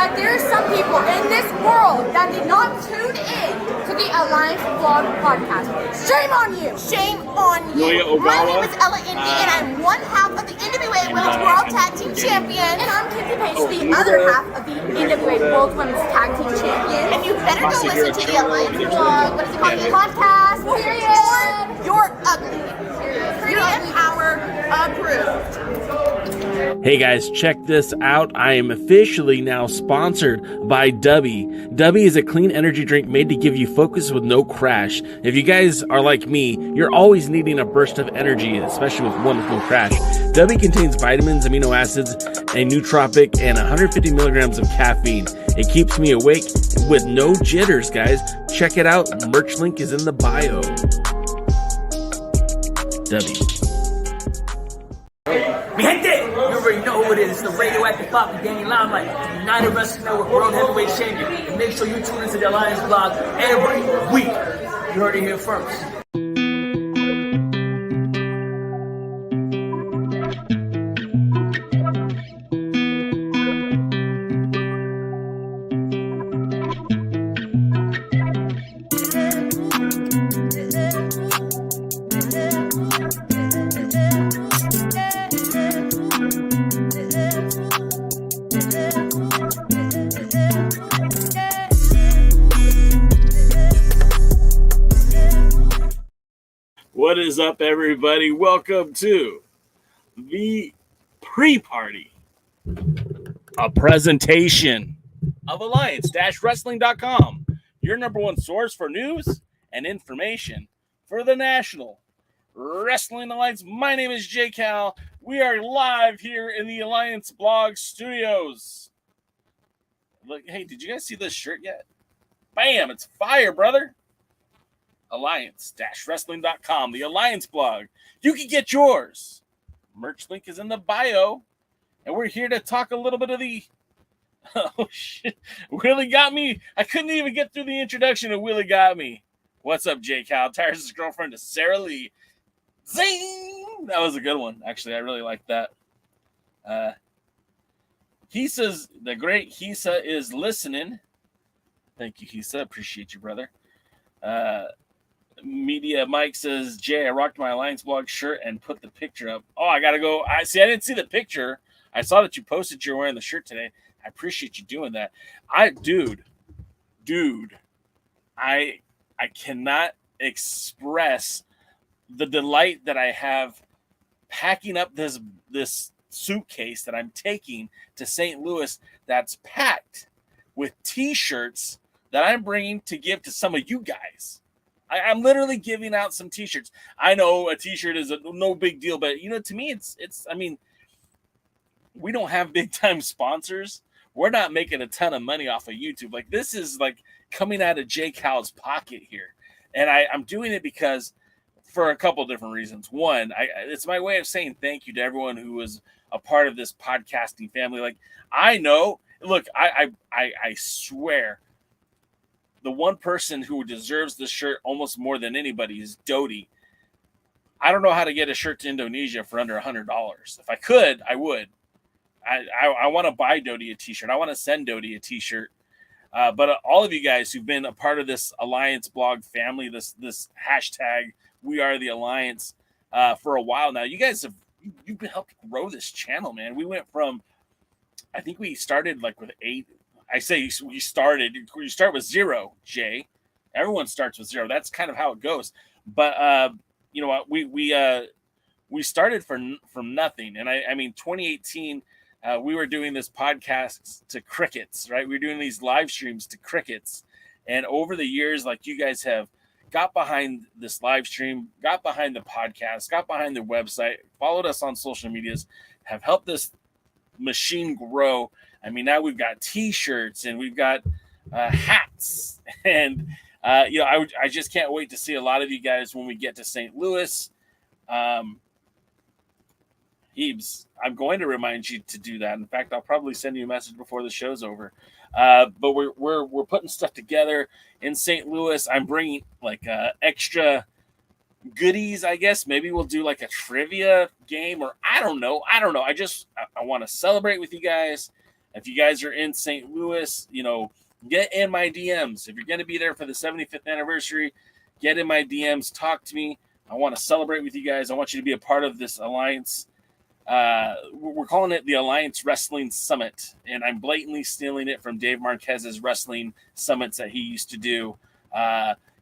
that there are some people in this world that did not tune in to the Alliance Vlog podcast. Shame on you! Shame on you! My name is Ella Indy, and I'm one half of the NWA Women's World Tag Team Champion. And I'm Kinsey Page, the other half of the NWA World Women's Tag Team Champion. And you better go listen to the Alliance Vlog. What is it called? The Podcast, period. You're ugly. Pretty and power approved. Hey guys, check this out. I am officially now sponsored by Dubby. Dubby is a clean energy drink made to give you focus with no crash. If you guys are like me, you're always needing a burst of energy, especially with one with no crash. Dubby contains vitamins, amino acids, a nootropic, and 150 milligrams of caffeine. It keeps me awake with no jitters, guys. Check it out. Merch link is in the bio. Dubby. Mi gente, you already know who it is. It's the radioactive pop with Danny Limelight, United Wrestling Network World Heavyweight Champion. And make sure you tune into the Alliance Vlog every week. You heard it here first. What is up, everybody? Welcome to the pre-party, a presentation of Alliance-Wrestling.com, your number one source for news and information for the National Wrestling Alliance. My name is J Cal. We are live here in the Alliance Blog Studios. Look, hey, did you guys see this shirt yet? Bam! It's fire, brother. Alliance-Wrestling.com, the Alliance blog. You can get yours. Merch link is in the bio. And we're here to talk a little bit of the... Oh, shit. Willie got me. I couldn't even get through the introduction of Willie got me. What's up, J Cal? Tyrus' girlfriend to Sarah Lee. Zing! That was a good one. Actually, I really like that. Hisa's, the great Hisa is listening. Thank you, Hisa. Appreciate you, brother. Media Mike says, Jay, I rocked my Alliance blog shirt and put the picture up. Oh, I gotta go. I didn't see the picture. I saw that you posted you're wearing the shirt today. I appreciate you doing that. I cannot express the delight that I have packing up this suitcase that I'm taking to St. Louis that's packed with t-shirts that I'm bringing to give to some of you guys. I'm literally giving out some t-shirts. I know a t-shirt is no big deal, but to me, it's. I mean, we don't have big time sponsors. We're not making a ton of money off of YouTube. Like, this is like coming out of J Cal's pocket here, and I'm doing it because for a couple of different reasons. One, it's my way of saying thank you to everyone who was a part of this podcasting family. Like, I know. Look, I swear. The one person who deserves this shirt almost more than anybody is Dodie. I don't know how to get a shirt to Indonesia for under $100. If I could, I would. I want to buy Dodie a t-shirt. I want to send Dodie a t-shirt. But all of you guys who've been a part of this Alliance blog family, this hashtag, We Are the Alliance, for a while now, you guys you've been helping grow this channel, man. We went from, I think we started like with 8. I say you start with 0, Jay. Everyone starts with 0. That's kind of how it goes. But you know what? We started from nothing. And I mean, 2018, we were doing this podcast to crickets, right? We were doing these live streams to crickets. And over the years, like, you guys have got behind this live stream, got behind the podcast, got behind the website, followed us on social medias, have helped this machine grow. I mean, now we've got t-shirts and we've got hats, and I just can't wait to see a lot of you guys when we get to St. Louis. Hebes, I'm going to remind you to do that. In fact, I'll probably send you a message before the show's over. But we're putting stuff together in St. Louis. I'm bringing like extra goodies, I guess. Maybe we'll do like a trivia game, or I don't know. I want to celebrate with you guys. If you guys are in St. Louis, get in my DMs. If you're going to be there for the 75th anniversary, get in my DMs. Talk to me. I want to celebrate with you guys. I want you to be a part of this alliance. We're calling it the Alliance Wrestling Summit, and I'm blatantly stealing it from Dave Marquez's wrestling summits that he used to do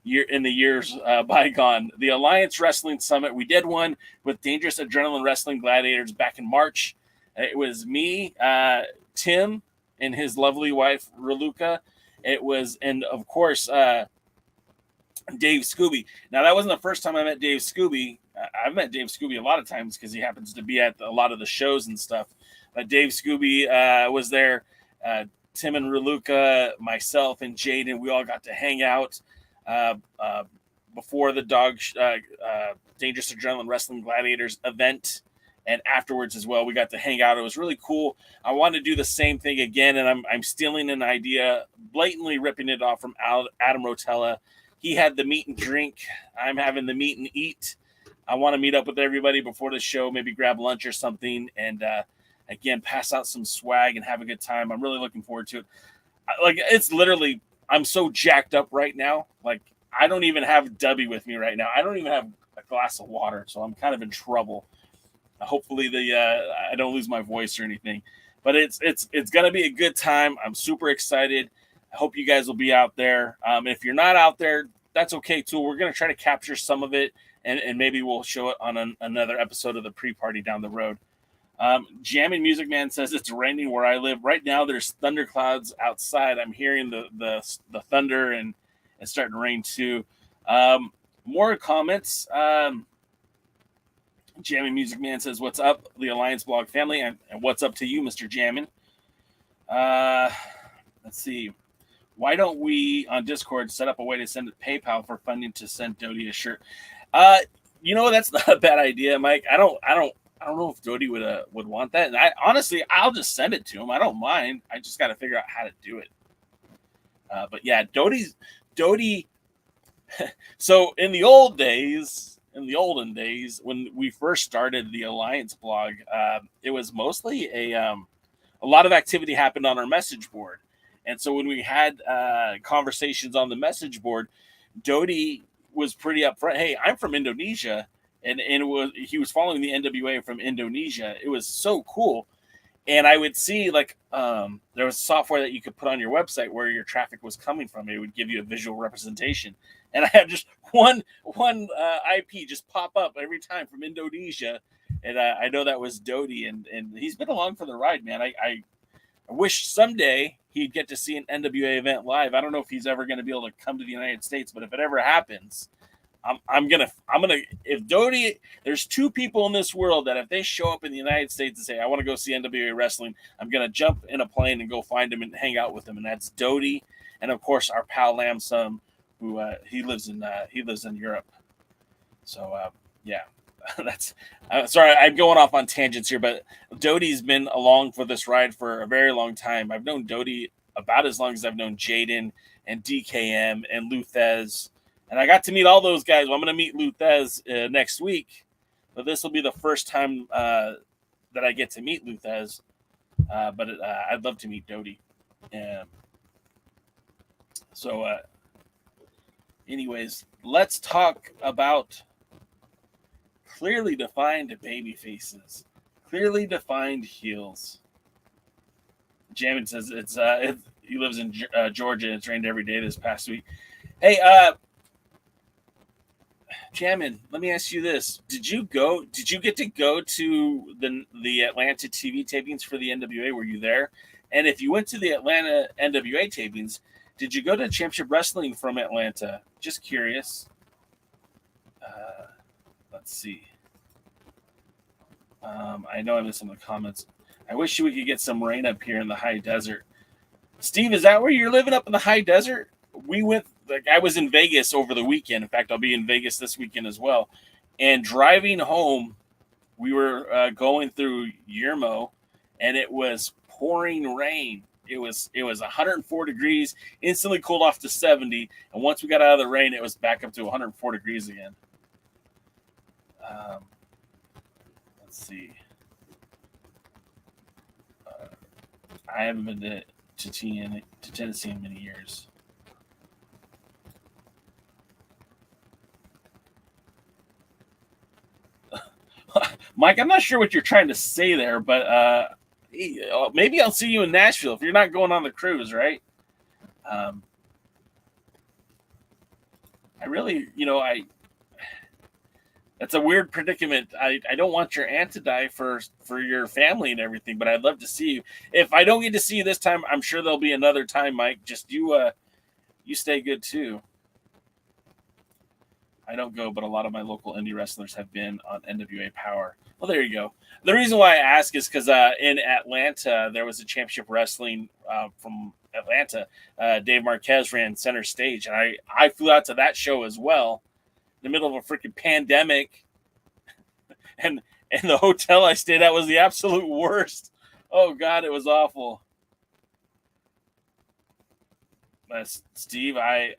in the years bygone. The Alliance Wrestling Summit, we did one with Dangerous Adrenaline Wrestling Gladiators back in March. It was me, Tim, and his lovely wife, Raluca. It was, and of course, Dave Scooby. Now, that wasn't the first time I met Dave Scooby. I've met Dave Scooby a lot of times because he happens to be at a lot of the shows and stuff. But Dave Scooby was there. Tim and Raluca, myself, and Jaden, we all got to hang out before the Dangerous Adrenaline Wrestling Gladiators event, and afterwards as well. We got to hang out. It was really cool. I wanted to do the same thing again, and I'm stealing an idea, blatantly ripping it off from Adam Rotella. He had the meet and drink. I'm having the meet and eat. I want to meet up with everybody before the show, maybe grab lunch or something, and again, pass out some swag and have a good time. I'm really looking forward to it. It's literally, I'm so jacked up right now. Like, I don't even have Dubby with me right now. I don't even have a glass of water, so I'm kind of in trouble. Hopefully I don't lose my voice or anything. But it's going to be a good time. I'm super excited. I hope you guys will be out there. If you're not out there, that's okay too. We're going to try to capture some of it, and maybe we'll show it on another episode of the pre-party down the road. Jammin' Music Man says it's raining where I live. Right now there's thunderclouds outside. I'm hearing the thunder, and it's starting to rain too. More comments. Jammin' Music Man says, what's up, the Alliance Blog family, and what's up to you, Mr. Jammin'? Let's see. Why don't we on Discord set up a way to send PayPal for funding to send Dodie a shirt? That's not a bad idea, Mike. I don't know if Dodie would want that. And I'll just send it to him. I don't mind. I just got to figure out how to do it. But yeah, Dodie. So in the olden days, when we first started the Alliance blog, it was mostly a lot of activity happened on our message board. And so when we had conversations on the message board, Dodie was pretty upfront. Hey, I'm from Indonesia, and he was following the NWA from Indonesia. It was so cool. And I would see there was software that you could put on your website where your traffic was coming from. It would give you a visual representation. And I had just one IP just pop up every time from Indonesia. And I know that was Dodie, and he's been along for the ride, man. I wish someday he'd get to see an NWA event live. I don't know if he's ever going to be able to come to the United States, but if it ever happens, I'm gonna if Dodie, there's two people in this world that if they show up in the United States and say, I want to go see NWA wrestling, I'm gonna jump in a plane and go find him and hang out with him. And that's Dodie, and of course our pal Lamsum, who he lives in Europe. So yeah. That's sorry, I'm going off on tangents here, but Dodie's been along for this ride for a very long time. I've known Dodie about as long as I've known Jaden and DKM and Luthez, and I got to meet all those guys. Well, I'm going to meet Luthez next week, but this will be the first time that I get to meet Luthez. But I'd love to meet Dodie. So, anyways, let's talk about clearly defined baby faces, clearly defined heels. Jamin says he lives in Georgia. It's rained every day this past week. Hey, Jamin, let me ask you this: Did you get to go to the Atlanta TV tapings for the NWA? Were you there? And if you went to the Atlanta NWA tapings, did you go to Championship Wrestling from Atlanta? Just curious. Let's see. I know I missed some of the comments. I wish we could get some rain up here in the high desert. Steve, is that where you're living, up in the high desert? I was in Vegas over the weekend. In fact, I'll be in Vegas this weekend as well. And driving home, we were going through Yermo, and it was pouring rain. It was 104 degrees, instantly cooled off to 70. And once we got out of the rain, it was back up to 104 degrees again. Let's see. I haven't been to Tennessee in many years. Mike, I'm not sure what you're trying to say there, but maybe I'll see you in Nashville if you're not going on the cruise, right? I really, that's a weird predicament. I don't want your aunt to die for your family and everything, but I'd love to see you. If I don't get to see you this time, I'm sure there'll be another time, Mike. Just you stay good too. I don't go, but a lot of my local indie wrestlers have been on NWA Power. Well, there you go. The reason why I ask is because in Atlanta, there was a championship wrestling from Atlanta. Dave Marquez ran center stage, and I flew out to that show as well in the middle of a freaking pandemic. And the hotel I stayed at was the absolute worst. Oh, God, it was awful. Steve, I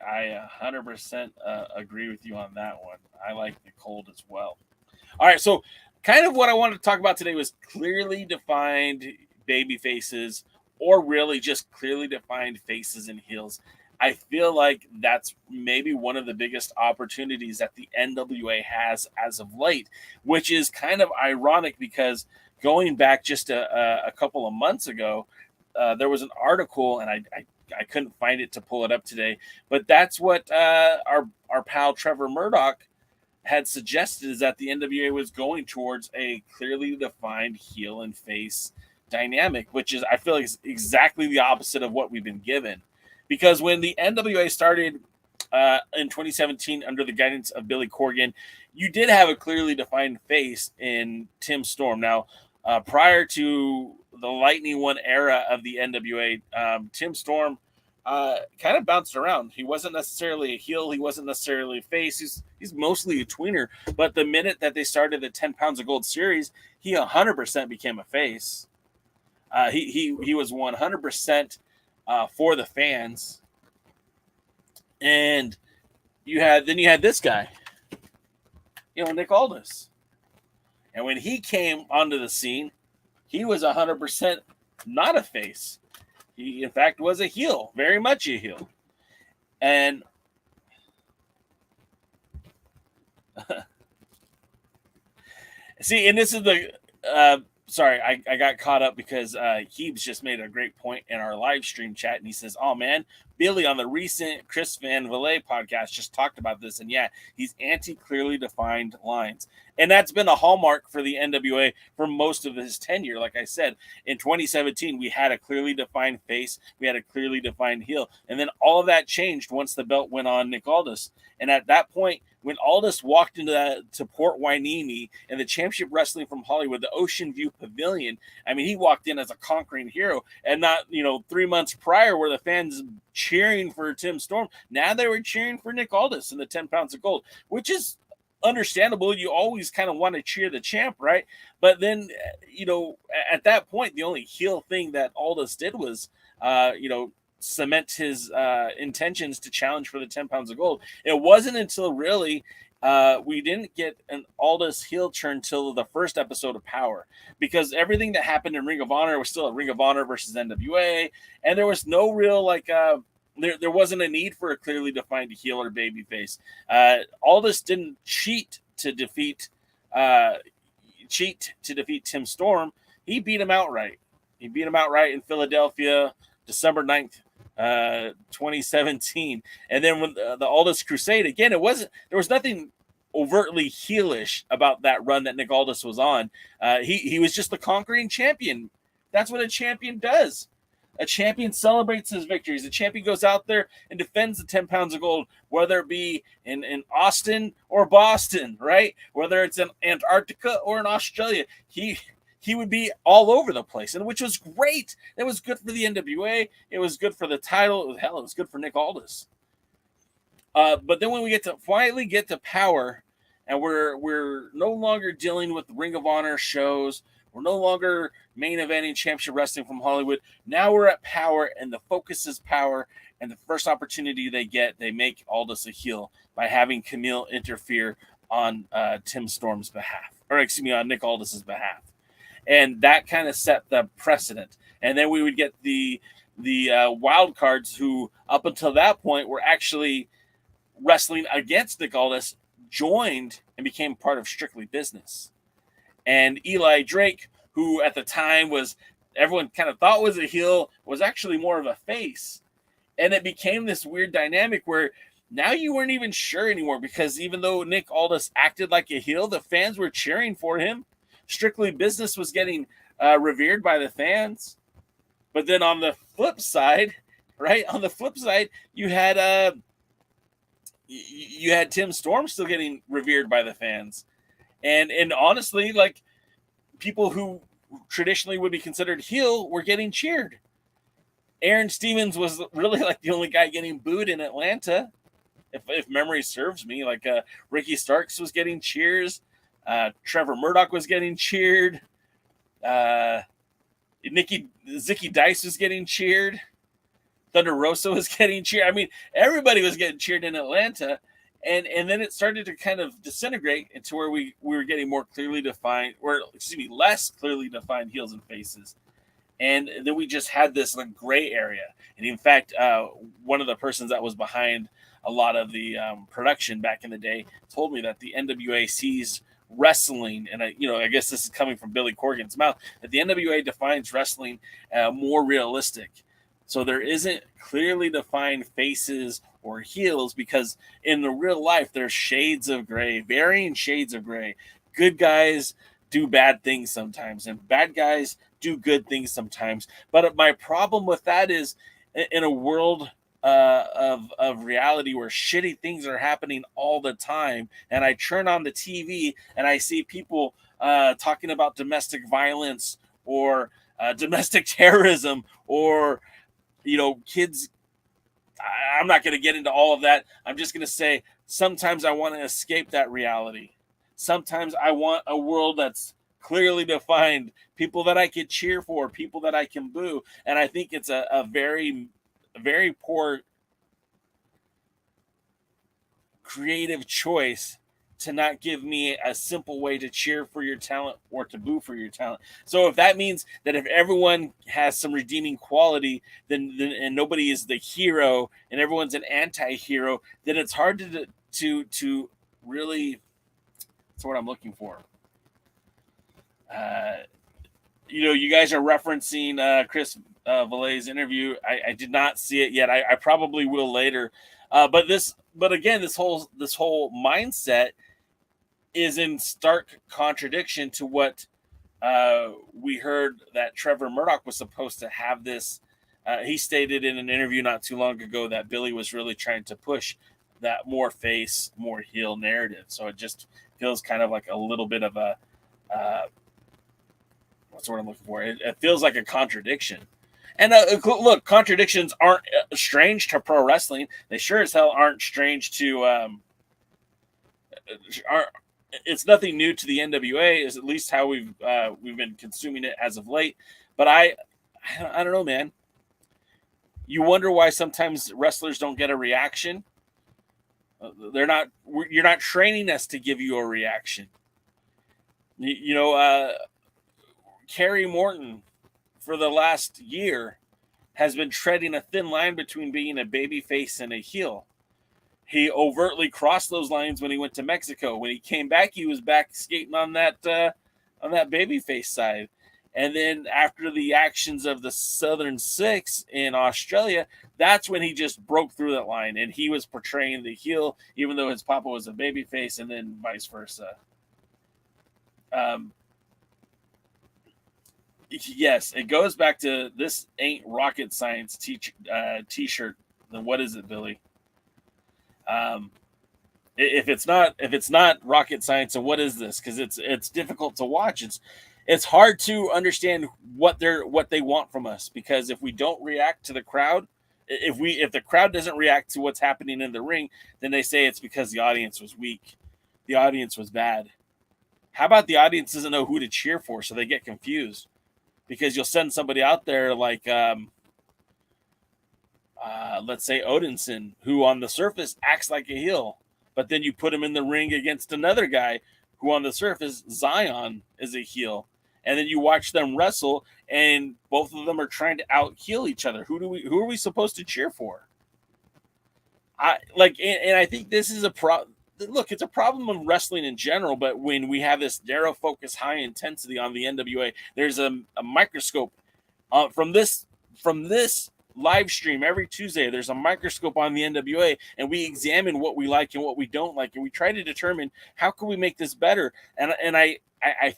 100% agree with you on that one. I like the cold as well. All right, so kind of what I wanted to talk about today was clearly defined baby faces, or really just clearly defined faces and heels. I feel like that's maybe one of the biggest opportunities that the NWA has as of late, which is kind of ironic because going back just a couple of months ago, there was an article, and I couldn't find it to pull it up today, but that's what our pal Trevor Murdoch had suggested, is that the NWA was going towards a clearly defined heel and face dynamic, which is, I feel like, is exactly the opposite of what we've been given. Because when the NWA started in 2017 under the guidance of Billy Corgan, you did have a clearly defined face in Tim Storm. Now, prior to the Lightning One era of the NWA, Tim Storm kind of bounced around. He wasn't necessarily a heel. He wasn't necessarily a face. He's mostly a tweener. But the minute that they started the 10 Pounds of Gold series, he 100% became a face. He was 100% for the fans. And you had this guy, Nick Aldis. And when he came onto the scene, he was 100% not a face. He, in fact, was a heel, very much a heel. And see, and this is the sorry, I got caught up because Heebs just made a great point in our live stream chat, and he says, "Oh man, Billy on the recent Chris Van Vliet podcast just talked about this, and yeah, he's anti-clearly defined lines." And that's been a hallmark for the NWA for most of his tenure. Like I said, in 2017, we had a clearly defined face, we had a clearly defined heel, and then all of that changed once the belt went on Nick Aldis. And at that point, when Aldis walked into Port Hueneme and the Championship Wrestling from Hollywood, the Ocean View Pavilion, I mean, he walked in as a conquering hero, and not 3 months prior were the fans cheering for Tim Storm. Now they were cheering for Nick Aldis in the 10 Pounds of Gold, which is understandable. You always kind of want to cheer the champ, right? But then, at that point, the only heel thing that Aldis did was, cement his intentions to challenge for the 10 Pounds of Gold. It wasn't until really we didn't get an Aldis heel turn till the first episode of Power, because everything that happened in Ring of Honor was still a Ring of Honor versus NWA, and there was no real there wasn't a need for a clearly defined heel or babyface. Aldis didn't cheat to defeat Tim Storm. He beat him outright. He beat him outright in Philadelphia, December 9th, 2017. And then when the Aldis Crusade, again, there was nothing overtly heelish about that run that Nick Aldis was on. He was just the conquering champion. That's what a champion does. A champion celebrates his victories. A champion goes out there and defends the 10 Pounds of Gold, whether it be in Austin or Boston, right? Whether it's in Antarctica or in Australia. He would be all over the place, and which was great. It was good for the NWA. It was good for the title. It was good for Nick Aldis. But then when we finally get to Power, and we're no longer dealing with Ring of Honor shows, we're no longer main eventing Championship Wrestling from Hollywood. Now we're at Power, and the focus is Power. And the first opportunity they get, they make Aldis a heel by having Camille interfere on Tim Storm's behalf, or excuse me, on Nick Aldis's behalf. And that kind of set the precedent. And then we would get the wild cards who, up until that point, were actually wrestling against Nick Aldis, joined and became part of Strictly Business. And Eli Drake, who at the time was, everyone kind of thought was a heel, was actually more of a face. And it became this weird dynamic where now you weren't even sure anymore, because even though Nick Aldis acted like a heel, the fans were cheering for him. Strictly Business was getting revered by the fans. But then on the flip side, right? On the flip side, you had Tim Storm still getting revered by the fans. And honestly, like, people who traditionally would be considered heel were getting cheered. Aaron Stevens was really like the only guy getting booed in Atlanta, if memory serves me. Like Ricky Starks was getting cheers. Trevor Murdoch was getting cheered. Zicky Dice was getting cheered. Thunder Rosa was getting cheered. I mean, everybody was getting cheered in Atlanta. And then it started to kind of disintegrate into where we were getting more clearly defined, or less clearly defined heels and faces. And then we just had this like gray area. And in fact, one of the persons that was behind a lot of the production back in the day told me that the NWA sees wrestling, and I guess this is coming from Billy Corgan's mouth, that the NWA defines wrestling more realistic. So there isn't clearly defined faces or heels, because in the real life there's shades of gray, varying shades of gray. Good guys do bad things sometimes, and bad guys do good things sometimes. But my problem with that is, in a world of reality where shitty things are happening all the time, and I turn on the TV and I see people talking about domestic violence or domestic terrorism, or kids. I'm not going to get into all of that. I'm just going to say sometimes I want to escape that reality. Sometimes I want a world that's clearly defined, people that I can cheer for, people that I can boo. And I think it's a very, very poor creative choice to not give me a simple way to cheer for your talent or to boo for your talent. So if that means that if everyone has some redeeming quality, then and nobody is the hero and everyone's an anti-hero, then it's hard to really, that's what I'm looking for. You guys are referencing Chris Valet's interview. I did not see it yet. I probably will later. But again, this whole mindset is in stark contradiction to what we heard that Trevor Murdoch was supposed to have this. He stated in an interview not too long ago that Billy was really trying to push that more face, more heel narrative. So it just feels kind of like a little bit of a what's the word I'm looking for? It feels like a contradiction. And look, contradictions aren't strange to pro wrestling. They sure as hell aren't strange to it's nothing new to the NWA, is at least how we've been consuming it as of late. But I don't know, man. You wonder why sometimes wrestlers don't get a reaction. You're not training us to give you a reaction. Kerry Morton for the last year has been treading a thin line between being a babyface and a heel. He overtly crossed those lines when he went to Mexico. When he came back, he was back skating on that babyface side. And then after the actions of the Southern Six in Australia, that's when he just broke through that line, and he was portraying the heel, even though his papa was a babyface, and then vice versa. Yes, it goes back to this ain't rocket science t-shirt. Then what is it, Billy? If it's not rocket science, then what is this? Because it's difficult to watch. It's hard to understand what they want from us, because if we don't react to the crowd, if the crowd doesn't react to what's happening in the ring, then they say it's because the audience was weak, the audience was bad. How about the audience doesn't know who to cheer for, so they get confused? Because you'll send somebody out there like, let's say Odinson, who on the surface acts like a heel, but then you put him in the ring against another guy who on the surface, Zion, is a heel. and then you watch them wrestle, and both of them are trying to out heel each other. Who are we supposed to cheer for? And I think this is a problem. Look, it's a problem of wrestling in general, but when we have this narrow focus, high intensity on the NWA, there's a microscope from this live stream every Tuesday. There's a microscope on the NWA, and we examine what we like and what we don't like, and we try to determine how can we make this better. And I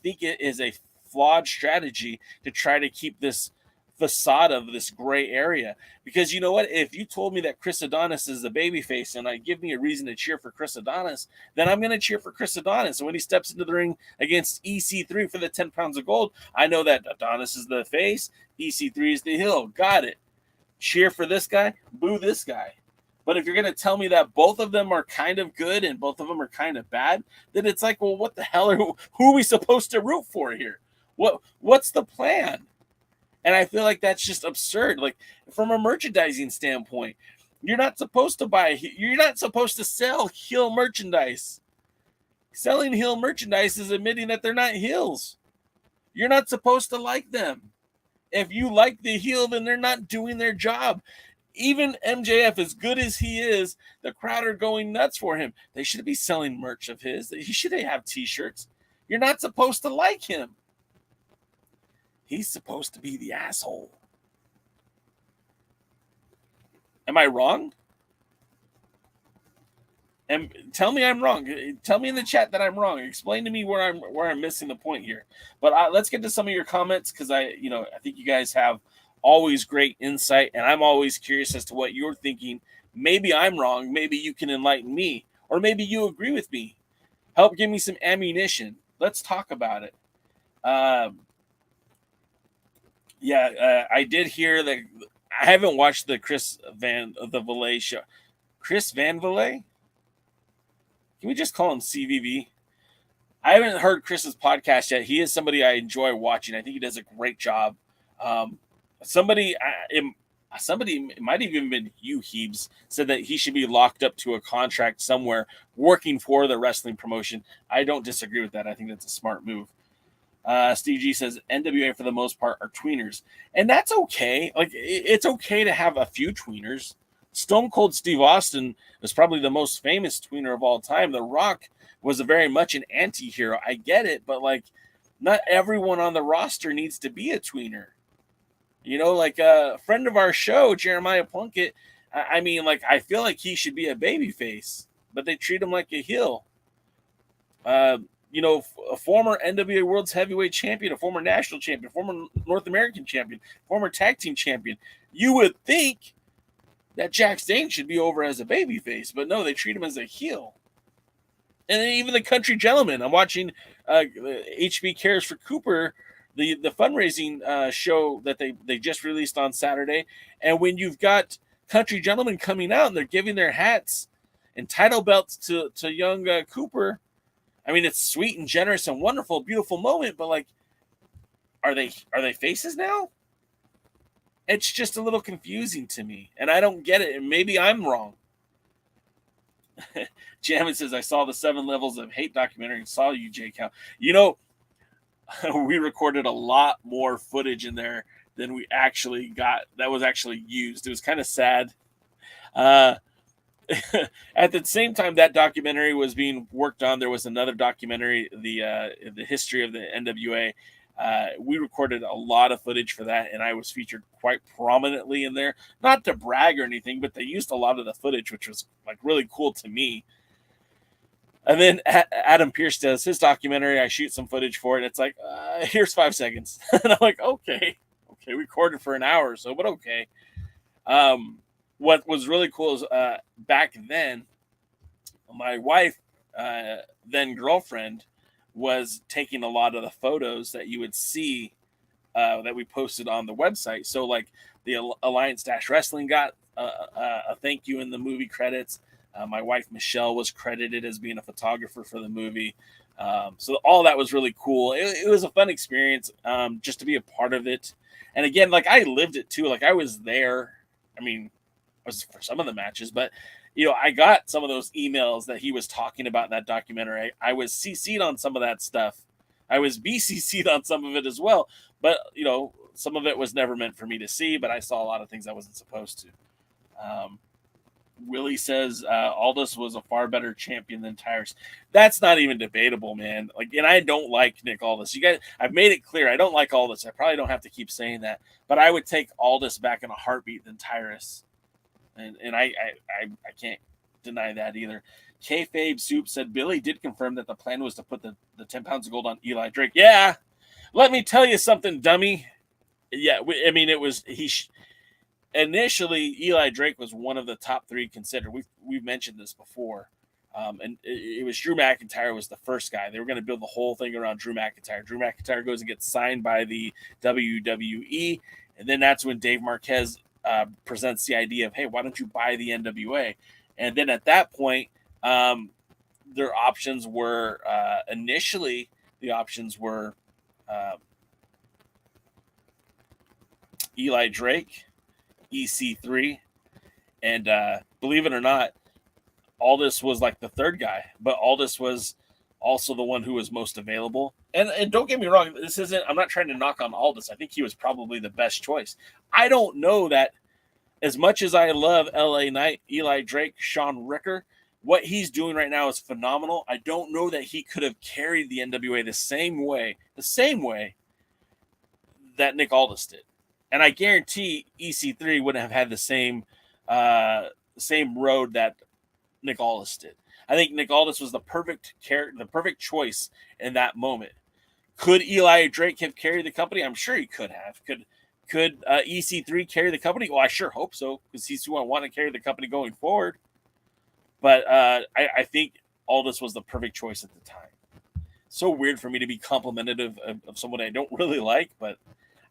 think it is a flawed strategy to try to keep this facade of this gray area, because you know what, if you told me that Chris Adonis is a babyface and give me a reason to cheer for Chris Adonis, then I'm going to cheer for Chris Adonis. And when he steps into the ring against EC3 for the 10 pounds of gold, I know that Adonis is the face, EC3 is the heel. Got it. Cheer for this guy, boo this guy. But if you're going to tell me that both of them are kind of good and both of them are kind of bad, then it's like, well, what the hell who are we supposed to root for here? What's the plan? And I feel like that's just absurd. Like, from a merchandising standpoint, you're not supposed to sell heel merchandise. Selling heel merchandise is admitting that they're not heels. You're not supposed to like them. If you like the heel, then they're not doing their job. Even MJF, as good as he is, the crowd are going nuts for him. They should be selling merch of his. He should have t-shirts. You're not supposed to like him. He's supposed to be the asshole. Am I wrong? And tell me I'm wrong. Tell me in the chat that I'm wrong. Explain to me where I'm missing the point here. But let's get to some of your comments, because I think you guys have always great insight, and I'm always curious as to what you're thinking. Maybe I'm wrong. Maybe you can enlighten me, or maybe you agree with me. Help give me some ammunition. Let's talk about it. I did hear that. I haven't watched the the Valet show. Chris Van Valet? Can we just call him CVV? I haven't heard Chris's podcast yet. He is somebody I enjoy watching. I think he does a great job. Somebody, it might have even been you, Heebs, said that he should be locked up to a contract somewhere working for the wrestling promotion. I don't disagree with that. I think that's a smart move. Steve G says NWA for the most part are tweeners, and that's okay. Like, it's okay to have a few tweeners. Stone Cold Steve Austin was probably the most famous tweener of all time. The Rock was very much an anti-hero. I get it, but like, not everyone on the roster needs to be a tweener. Like a friend of our show, Jeremiah Plunkett. I mean, like, I feel like he should be a babyface, but they treat him like a heel. A former NWA World's Heavyweight Champion, a former National Champion, former North American Champion, former Tag Team Champion. You would think that Jack Stane should be over as a babyface, but no, they treat him as a heel. And then even the Country Gentleman. I'm watching HB Cares for Cooper, the fundraising show that they just released on Saturday. And when you've got Country Gentlemen coming out and they're giving their hats and title belts to young Cooper, I mean, it's sweet and generous and wonderful, beautiful moment, but like, are they faces now? It's just a little confusing to me, and I don't get it, and maybe I'm wrong. Jamin says, I saw the 7 Levels of Hate documentary and saw you, J. Cal. We recorded a lot more footage in there than we actually got that was actually used. It was kind of sad. At the same time that documentary was being worked on, there was another documentary, the history of the NWA. We recorded a lot of footage for that, and I was featured quite prominently in there. Not to brag or anything, but they used a lot of the footage, which was like really cool to me. And then Adam Pierce does his documentary. I shoot some footage for it. It's like, here's 5 seconds. And I'm like, okay, we recorded for an hour or so, but okay. What was really cool is back then, my wife, then girlfriend, was taking a lot of the photos that you would see that we posted on the website. So like the Alliance Dash Wrestling got a thank you in the movie credits. My wife, Michelle, was credited as being a photographer for the movie. So all that was really cool. It was a fun experience just to be a part of it. And again, like, I lived it too. Like, I was there. I mean, I was for some of the matches, but I got some of those emails that he was talking about in that documentary. I was CC'd on some of that stuff I was BCC'd on some of it as well, but some of it was never meant for me to see. But I saw a lot of things I wasn't supposed to. Willie says Aldis was a far better champion than Tyrus. That's not even debatable, man. And I don't like Nick Aldis. You guys, I've made it clear I don't like Aldis. I probably don't have to keep saying that, but I would take Aldis back in a heartbeat than Tyrus, and I can't deny that either. Kayfabe Soup said Billy did confirm that the plan was to put the 10 pounds of gold on Eli Drake. Yeah, let me tell you something, dummy. Yeah, it was initially, Eli Drake was one of the top 3 considered. We've mentioned this before, and it was Drew McIntyre was the first guy. They were going to build the whole thing around Drew McIntyre. Drew McIntyre goes and gets signed by the WWE, and then that's when Dave Marquez presents the idea of, hey, why don't you buy the NWA? And then at that point, their options were initially Eli Drake, EC3, and believe it or not, Aldis was like the third guy, but Aldis was also the one who was most available. And don't get me wrong, I'm not trying to knock on Aldis. I think he was probably the best choice. I don't know that, as much as I love LA Knight, Eli Drake, Sean Ricker, what he's doing right now is phenomenal. I don't know that he could have carried the NWA the same way that Nick Aldis did. And I guarantee EC3 wouldn't have had the same road that Nick Aldis did. I think Nick Aldis was the perfect choice in that moment. Could Eli Drake have carried the company? I'm sure he could have. Could EC3 carry the company? Well, I sure hope so, because he's who I want to carry the company going forward. But I think Aldis was the perfect choice at the time. So weird for me to be complimentary of someone I don't really like, but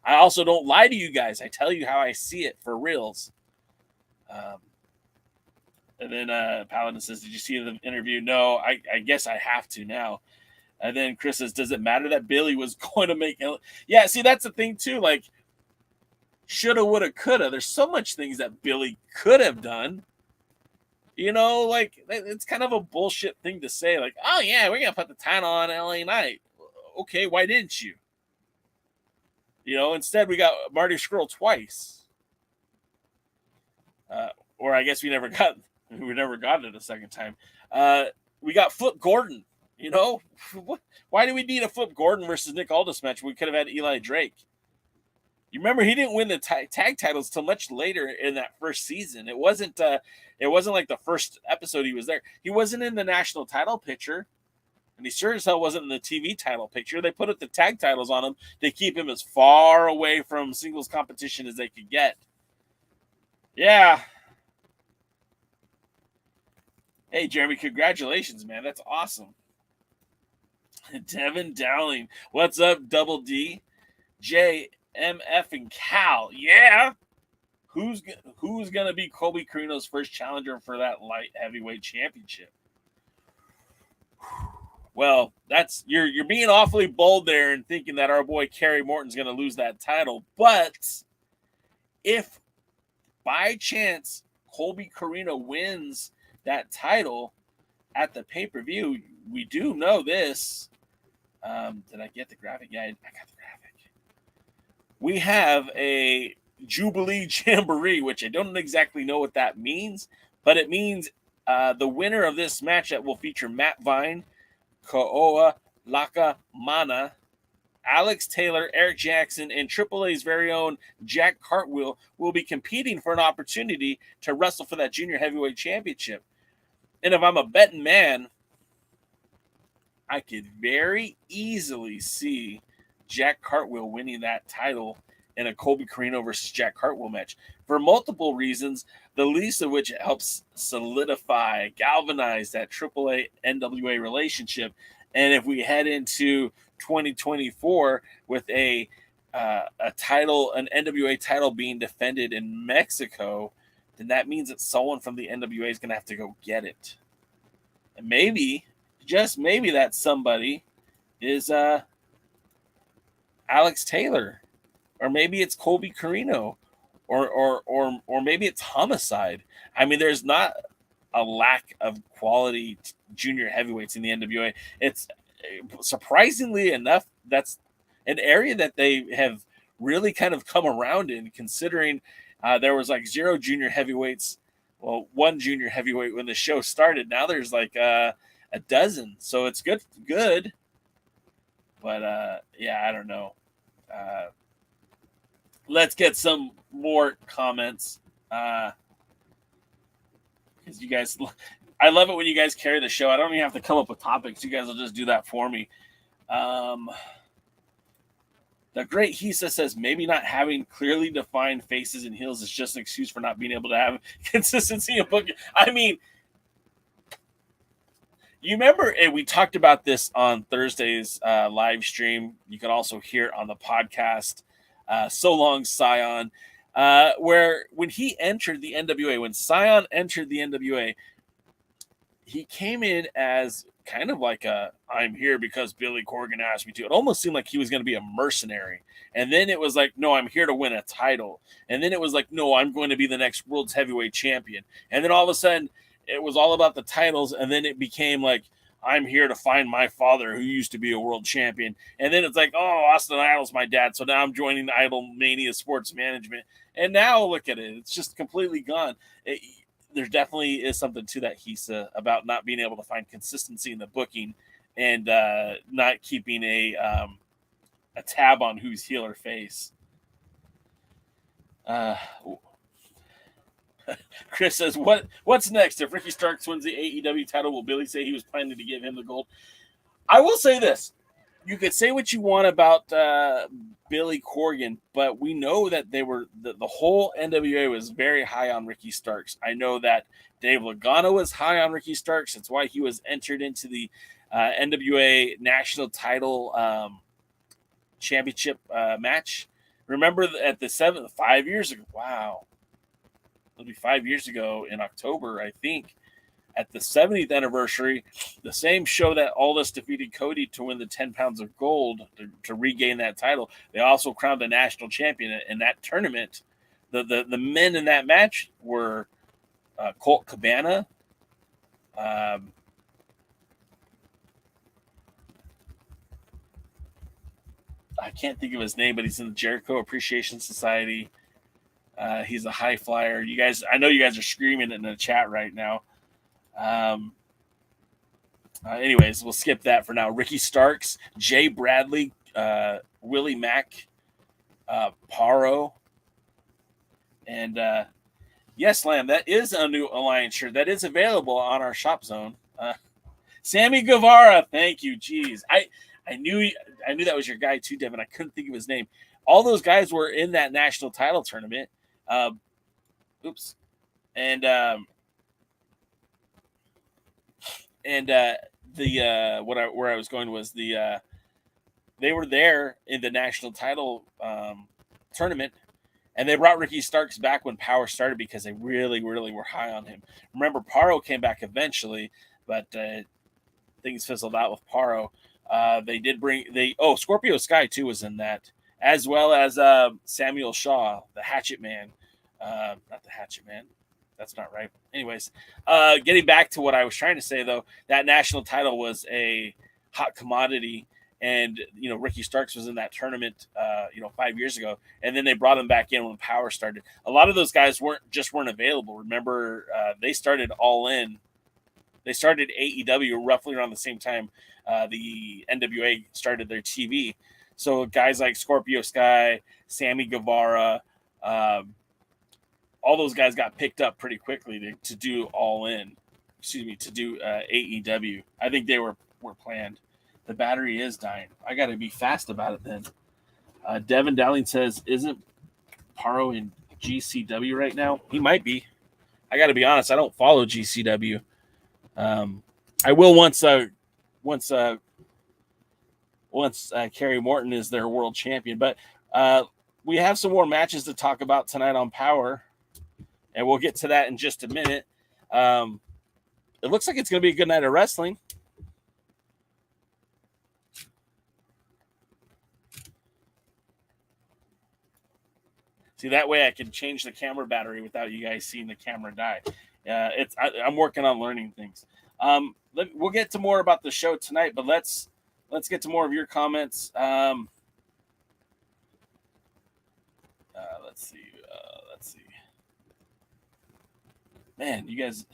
I also don't lie to you guys. I tell you how I see it for reals. And then Paladin says, did you see the interview? No, I guess I have to now. And then Chris says, does it matter that Billy was going to make it? Yeah, see, that's the thing too. Like, shoulda, woulda, coulda. There's so much things that Billy could have done. It's kind of a bullshit thing to say. Like, oh, yeah, we're going to put the title on LA Knight. Okay, why didn't you? Instead we got Marty Scurll twice. Or I guess we never got it a second time. We got Flip Gordon. Why do we need a Flip Gordon versus Nick Aldis match? We could have had Eli Drake. You remember he didn't win the tag titles till much later in that first season. It wasn't like the first episode he was there. He wasn't in the national title picture. And he sure as hell wasn't in the TV title picture. They put up the tag titles on him to keep him as far away from singles competition as they could get. Yeah. Hey, Jeremy, congratulations, man. That's awesome. Devin Dowling. What's up, Double D? J, MF, and Cal. Yeah. Who's going to be Colby Carino's first challenger for that light heavyweight championship? Well, that's you're being awfully bold there and thinking that our boy Kerry Morton's going to lose that title. But if by chance Colby Carino wins that title at the pay-per-view, we do know this. Did I get the graphic? Yeah, I got the graphic. We have a Jubilee Jamboree, which I don't exactly know what that means, but it means the winner of this match that will feature Matt Vine, Koa Laka Mana, Alex Taylor, Eric Jackson, and AAA's very own Jack Cartwheel will be competing for an opportunity to wrestle for that junior heavyweight championship. And if I'm a betting man, I could very easily see Jack Cartwheel winning that title in a Colby Carino versus Jack Cartwheel match for multiple reasons, the least of which it helps solidify, galvanize that AAA NWA relationship. And if we head into 2024 with a title, an NWA title being defended in Mexico, then that means that someone from the NWA is going to have to go get it. And maybe, just maybe, that somebody is Alex Taylor, or maybe it's Colby Carino, or maybe it's Homicide. I mean, there's not a lack of quality junior heavyweights in the NWA. surprisingly enough, that's an area that they have really kind of come around in, considering there was like 0 junior heavyweights, well, 1 junior heavyweight when the show started. Now there's like a dozen, so it's good. But yeah, I don't know. Let's get some more comments. Because you guys, I love it when you guys carry the show. I don't even have to come up with topics. You guys will just do that for me. The great Hisa says maybe not having clearly defined faces and heels is just an excuse for not being able to have consistency in booking. I mean, you remember, and we talked about this on Thursday's live stream. You can also hear it on the podcast. So long, Scion. Where when he entered the NWA, when Scion entered the NWA, he came in as kind of like I'm here because Billy Corgan asked me to. It almost seemed like he was going to be a mercenary. And then it was like, no, I'm here to win a title. And then it was like, no, I'm going to be the next world's heavyweight champion. And then all of a sudden, it was all about the titles. And then it became like, I'm here to find my father who used to be a world champion. And then it's like, oh, Austin Idol's my dad. So now I'm joining Idol Mania Sports Management. And now look at it. It's just completely gone. There definitely is something to that, Hisa, about not being able to find consistency in the booking and not keeping a tab on who's heel or face. Chris says, what's next? If Ricky Starks wins the AEW title, will Billy say he was planning to give him the gold? I will say this. You could say what you want about Billy Corgan, but we know that they were the whole NWA was very high on Ricky Starks. I know that Dave Lagana was high on Ricky Starks. That's why he was entered into the NWA national title championship match. Remember at the 5 years ago? Wow. It'll be 5 years ago in October, I think. At the 70th anniversary, the same show that Aldis defeated Cody to win the 10 pounds of gold to regain that title, they also crowned a national champion in that tournament. The men in that match were Colt Cabana, I can't think of his name, but he's in the Jericho Appreciation Society. He's a high flyer. You guys, I know you guys are screaming in the chat right now. Anyways, we'll skip that for now. Ricky Starks, Jay Bradley, Willie Mack, Paro, and yes, Lamb, that is a new Alliance shirt that is available on our shop zone. Sammy Guevara, thank you. Jeez, I knew that was your guy too, Devin. I couldn't think of his name. All those guys were in that national title tournament. Oops, and where I was going was they were there in the national title tournament, and they brought Ricky Starks back when Power started because they really, really were high on him. Remember, Paro came back eventually, but things fizzled out with Paro. They did bring Scorpio Sky too was in that, as well as Samuel Shaw, the Hatchet Man. Not the Hatchet Man. That's not right. Anyways, getting back to what I was trying to say, though, that national title was a hot commodity. And, Ricky Starks was in that tournament, 5 years ago. And then they brought him back in when Power started. A lot of those guys weren't available. Remember, they started All In. They started AEW roughly around the same time the NWA started their TV. So guys like Scorpio Sky, Sammy Guevara, all those guys got picked up pretty quickly to do All In. To do AEW. I think they were planned. The battery is dying. I got to be fast about it then. Devin Dowling says, isn't Paro in GCW right now? He might be. I got to be honest. I don't follow GCW. I will once Kerry Morton is their world champion. But we have some more matches to talk about tonight on Power, and we'll get to that in just a minute. It looks like it's going to be a good night of wrestling. See, that way I can change the camera battery without you guys seeing the camera die. I'm working on learning things. We'll get to more about the show tonight, but let's let's get to more of your comments. Let's see. Man, you guys,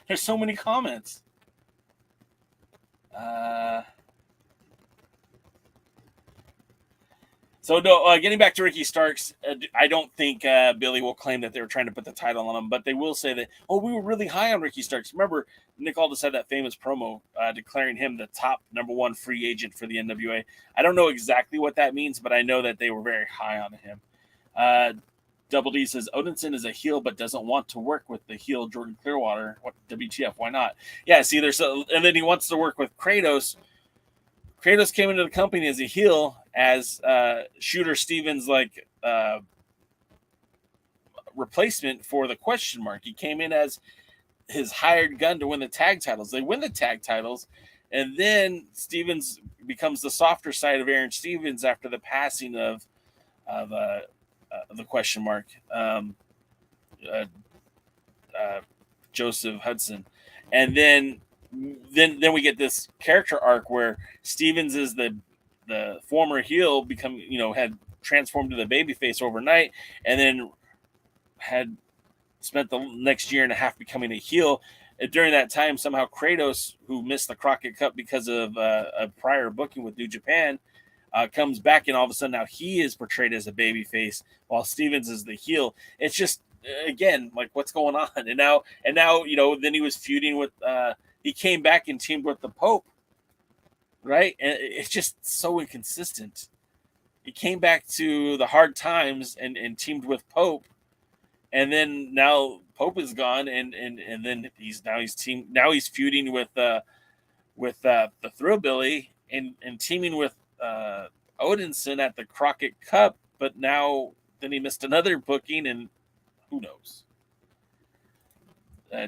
there's so many comments. So no, getting back to Ricky Starks, I don't think Billy will claim that they were trying to put the title on him, but they will say that, oh, we were really high on Ricky Starks. Remember, Nick Aldis had that famous promo declaring him the top #1 free agent for the NWA. I don't know exactly what that means, but I know that they were very high on him. Double D says, Odinson is a heel but doesn't want to work with the heel Jordan Clearwater. What, WTF, why not? Yeah, see, and then he wants to work with Kratos. Kratos came into the company as a heel, as Shooter Stevens' replacement for the question mark. He came in as his hired gun to win the tag titles. They win the tag titles, and then Stevens becomes the softer side of Aaron Stevens after the passing of the question mark, Joseph Hudson, and then we get this character arc where Stevens is the former heel had transformed to the babyface overnight, and then had spent the next year and a half becoming a heel. And during that time, somehow Kratos, who missed the Crockett Cup because of a prior booking with New Japan, comes back, and all of a sudden now he is portrayed as a babyface while Stevens is the heel. It's just, again, like, what's going on? And now then he was feuding with he came back and teamed with the Pope, right? And it's just so inconsistent. He came back to the hard times and teamed with Pope, and then now Pope is gone, and then he's feuding with the Thrillbilly and teaming with Odinson at the Crockett Cup, but now then he missed another booking, and who knows?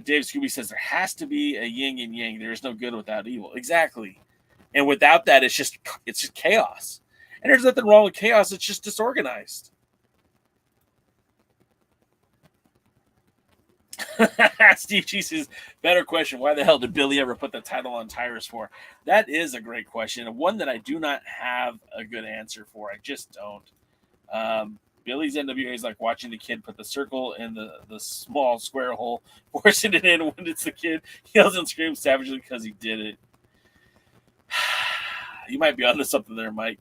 Dave Scooby says there has to be a yin and yang. There is no good without evil. Exactly, and without that, it's just chaos. And there's nothing wrong with chaos. It's just disorganized. Steve G says, better question. Why the hell did Billy ever put the title on Tyrus for? That is a great question, and one that I do not have a good answer for. I just don't. Billy's NWA is like watching the kid put the circle in the small square hole, forcing it in when it's the kid. He yells and screams savagely because he did it. You might be onto something there, Mike.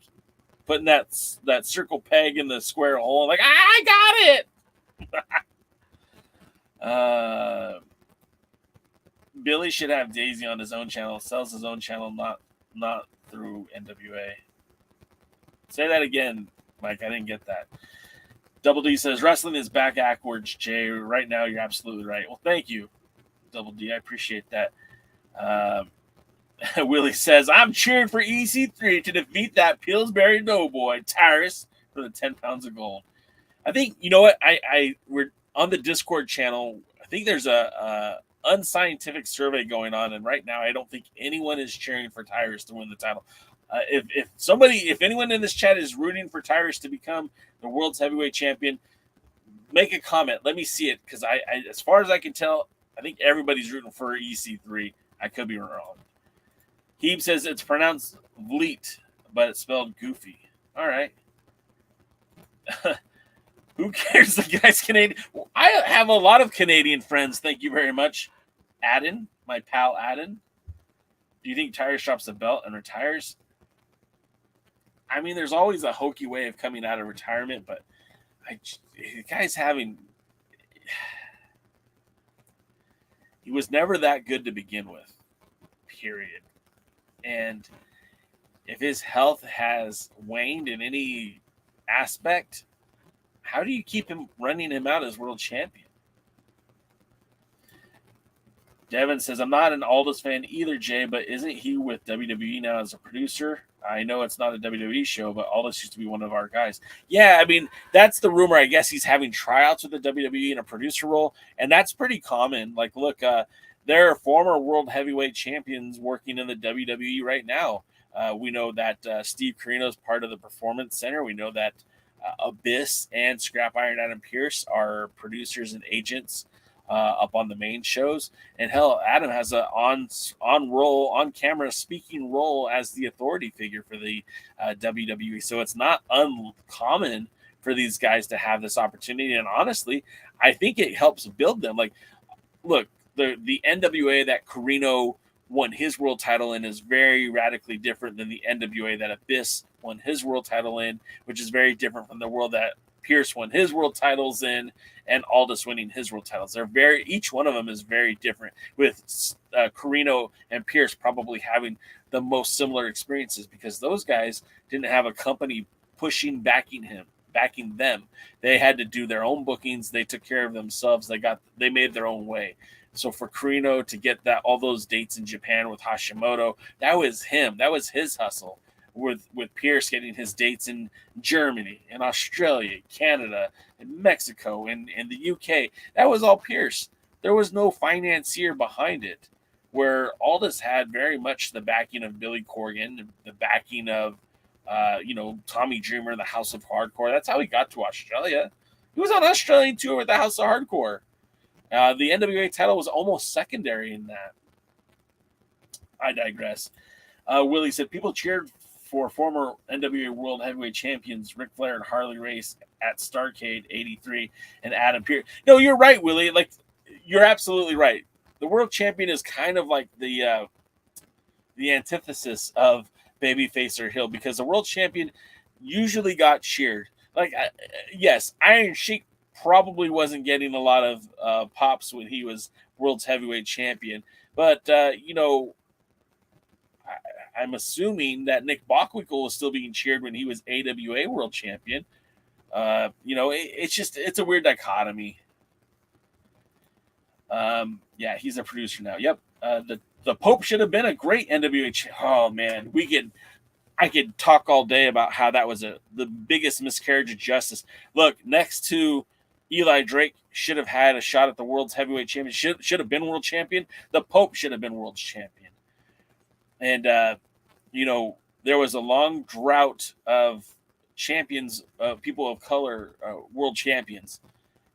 Putting that circle peg in the square hole, like, I got it. Billy should have Daisy on his own channel. Sells his own channel, not through NWA. Say that again, Mike. I didn't get that. Double D says wrestling is back backwards, Jay. Right now, you're absolutely right. Well, thank you, Double D. I appreciate that. Willie says, I'm cheering for EC3 to defeat that Pillsbury Doughboy, Tyrus, for the 10 pounds of gold. I think, you know what? We're on the Discord channel. I think there's a unscientific survey going on, and right now I don't think anyone is cheering for Tyrus to win the title. If anyone in this chat is rooting for Tyrus to become the world's heavyweight champion, make a comment. Let me see it, because I as far as I can tell, I think everybody's rooting for EC3. I could be wrong. Heeb says it's pronounced Vleet, but it's spelled goofy. All right. Who cares? The guy's Canadian. I have a lot of Canadian friends. Thank you very much, Adden, my pal Adden. Do you think Tyrus drops the belt and retires? I mean, there's always a hokey way of coming out of retirement, but the guy's he was never that good to begin with, period. And if his health has waned in any aspect, how do you keep running him out as world champion? Devin says, I'm not an Aldis fan either, Jay, but isn't he with WWE now as a producer? I know it's not a WWE show, but Aldis used to be one of our guys. Yeah, I mean, that's the rumor. I guess he's having tryouts with the WWE in a producer role, and that's pretty common. Like, look, there are former world heavyweight champions working in the WWE right now. We know that Steve Corino is part of the Performance Center. We know that Abyss and Scrap Iron Adam Pearce are producers and agents up on the main shows. And hell, Adam has a on camera speaking role as the authority figure for the WWE. So it's not uncommon for these guys to have this opportunity. And honestly, I think it helps build them. Like, look, the NWA that Carino won his world title in is very radically different than the NWA that Abyss won his world title in, which is very different from the world that Pierce won his world titles in, and Aldis winning his world titles. Each one of them is very different, with Carino and Pierce probably having the most similar experiences because those guys didn't have a company backing them. They had to do their own bookings. They took care of themselves. They made their own way. So for Carino to get all those dates in Japan with Hashimoto, that was him. That was his hustle. With Pierce getting his dates in Germany, in Australia, Canada, in Mexico, and in the UK, that was all Pierce. There was no financier behind it. Where Aldis had very much the backing of Billy Corgan, the backing of Tommy Dreamer, the House of Hardcore. That's how he got to Australia. He was on an Australian tour with the House of Hardcore. The NWA title was almost secondary in that. I digress. Willie said people cheered for former NWA World Heavyweight Champions Ric Flair and Harley Race at Starrcade '83 and Adam Pearce. No, you're right, Willie. Like, you're absolutely right. The world champion is kind of like the antithesis of babyface or heel, because the world champion usually got cheered. Like, yes, Iron Sheik probably wasn't getting a lot of pops when he was world's heavyweight champion, but I'm assuming that Nick Bockwinkel was still being cheered when he was AWA world champion. It's a weird dichotomy. Yeah, he's a producer now. Yep. The Pope should have been a great NWA. Oh man, I could talk all day about how that was the biggest miscarriage of justice. Look, next to Eli Drake should have had a shot at the world's heavyweight champion. Should have been world champion. The Pope should have been world champion. And there was a long drought of champions, people of color, world champions.